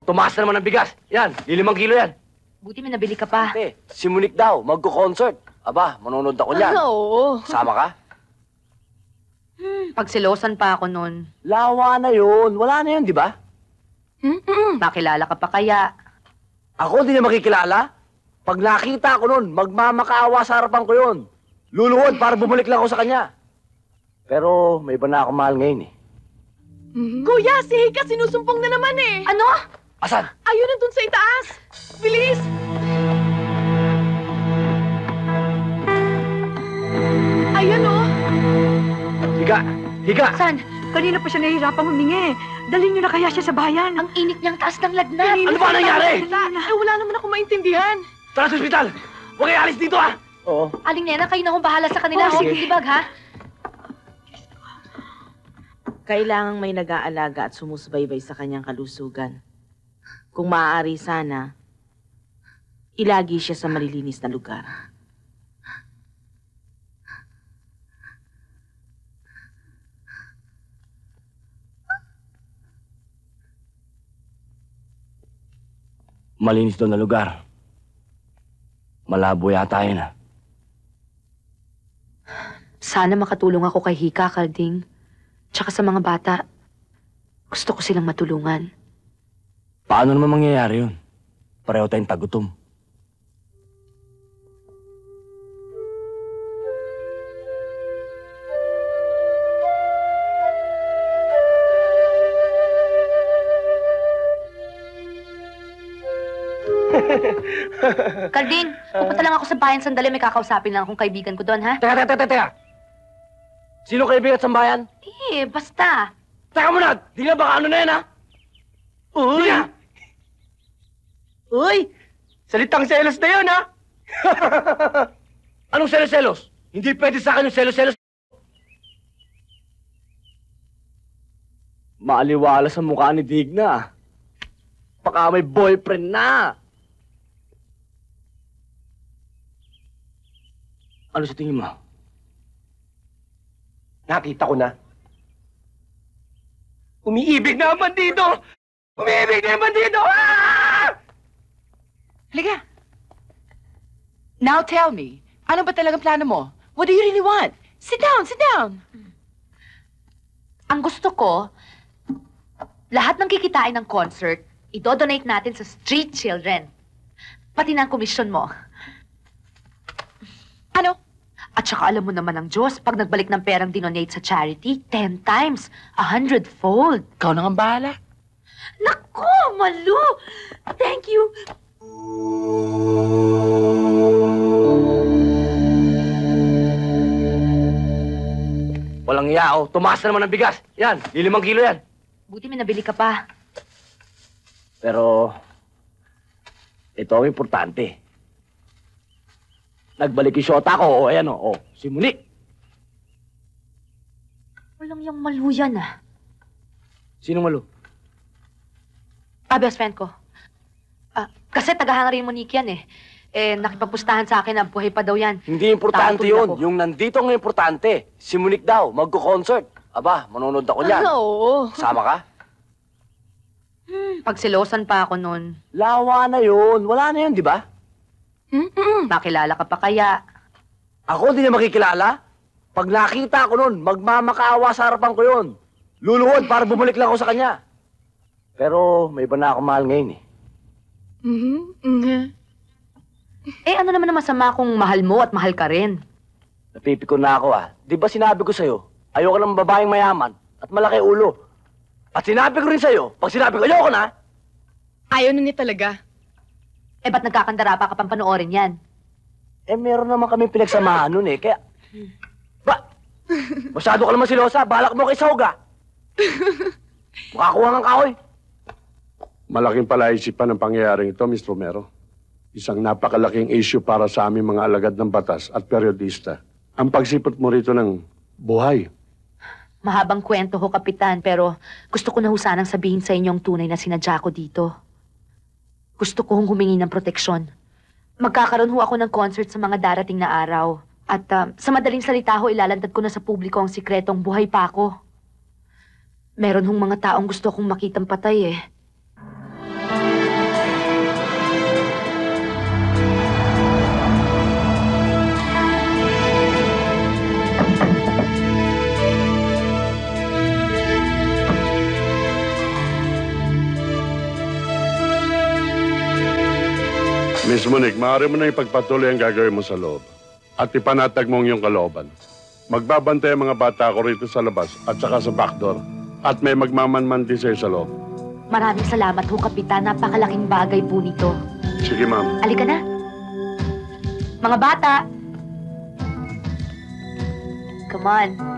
tumaas na naman ang bigas. Yan, 5 kilo yan. Buti may nabili ka pa. Ate, si Monique daw, magko-concert. Aba, manonood ako niyan. Oo. Sama ka? Pagsilosan pa ako nun. Lawa na yun. Wala na yun, di ba? Makilala ka pa kaya? Ako di niya makikilala. Pag nakita ko nun, magmamakaawa sa harapan ko yun. Luluhod para bumalik lang ako sa kanya. Pero may iba na ako mahal ngayon eh. Kuya, si Hika sinusumpong na naman eh. Ano? Asan? Ayun, nandun sa itaas. Bilis! Ayan oh. Higa! Higa! San? Kanina pa siya nahihirapang humingi. Dalhin niyo na kaya siya sa bayan. Ang init niyang taas ng lagnat. Ano ba nangyari? Wala naman ako maintindihan. Tara sa ospital! Huwag kayo alis dito ah! Oo. Aling Nena, kayo na hong bahala sa kanila. Oh, sige. Sige, libag ha? Kailangang may nag-aalaga at sumusubaybay sa kanyang kalusugan. Kung maaari sana, ilagi siya sa malilinis na lugar. Malinis doon na lugar. Malabo yata yun ah. Sana makatulong ako kay Hika, Kalding. Tsaka sa mga bata. Gusto ko silang matulungan. Paano naman mangyayari yun? Pareho tayong tagutom. Kalding, pupunta lang ako sa bayan sandali. May kakausapin lang akong kaibigan ko doon, ha? Teka! Sino kaibigan sa bayan? Eh, basta. Teka muna! Di nga baka ano na yan ha? Uy! Uy! Salitang selos na yun, ha? Anong selos-selos? Hindi pwede sa akin yung selos-selos. Maaliwala sa mukha ni Digna. Baka may boyfriend na. Ano sa tingin mo? Nakita ko na. Umiibig na ang bandido! Umiibig na ang bandido! Ah! Halika. Now tell me, ano ba talagang plano mo? What do you really want? Sit down, sit down. Ang gusto ko, lahat ng kikitain ng concert, idodonate natin sa street children. Pati na ang komisyon mo. Ano? At saka alam mo naman ang Diyos, pag nagbalik ng perang dinonate sa charity, 10 times, 100-fold. Ikaw na ang bahala. Naku, Malu! Thank you! Walang iya, oh. Tumaas na naman ang bigas. Yan, 5 kilo yan. Buti may nabili ka pa. Pero, ito ang importante. Nagbalik yung shota ko, o ayan o, si Monique. Walang yung Malu yan, ah. Sino Malu? Best friend ko. Kasi taga-hangarin Monique yan, eh. Nakipagpustahan sa akin na buhay pa daw yan. Hindi importante Tatol yun. ako. Yung nandito ang importante. Si Monique daw, magko-concert. Aba, manonood ako niyan. Oo. Sama ka? Pagsilosan pa ako nun. Lawa na yun. Wala na yun, di ba? Makilala ka pa kaya? Ako di niya makikilala. Pag nakita ko nun, magmamakaawa sa harapan ko yun. Luluhod para bumalik lang ako sa kanya. Pero may iba na ako mahal ngayon eh. Ano naman ang masama kung mahal mo at mahal ka rin? Napipiko na ako ah. Di ba sinabi ko sa'yo, ayoko ng babaeng mayaman at malaki ulo. At sinabi ko rin sa'yo, pag sinabi ko, ayoko na. Ayaw na niya talaga. Ba't nagkakandara pa ka pang panoorin yan? Meron naman kami pinagsamahan nun eh, kaya... Masyado ka naman silosa, balak mo kay Sauga. Makakuha ng kahoy. Malaking palaisipan ang pangyayaring ito, Mr. Romero. Isang napakalaking issue para sa aming mga alagad ng batas at periodista. Ang pagsipot mo rito ng buhay. Mahabang kwento ho, Kapitan, pero gusto ko na ho sanang sabihin sa inyong tunay na sinadya ko dito. Gusto ko hong humingi ng proteksyon. Magkakaroon ho ako ng concert sa mga darating na araw. At sa madaling salita ho, ilalantad ko na sa publiko ang sikretong buhay pa ako. Meron hong mga taong gusto kong makitang patay eh. Miss Monique, maaari mo na ipagpatuloy ang gagawin mo sa loob. At ipanatag mo ang iyong kalooban. Magbabantay ang mga bata ko rito sa labas at saka sa backdoor. At may magmamanman din sa'yo sa loob. Maraming salamat ho, Kapitan. Napakalaking bagay po nito. Sige, ma'am. Halika na. Mga bata! Come on.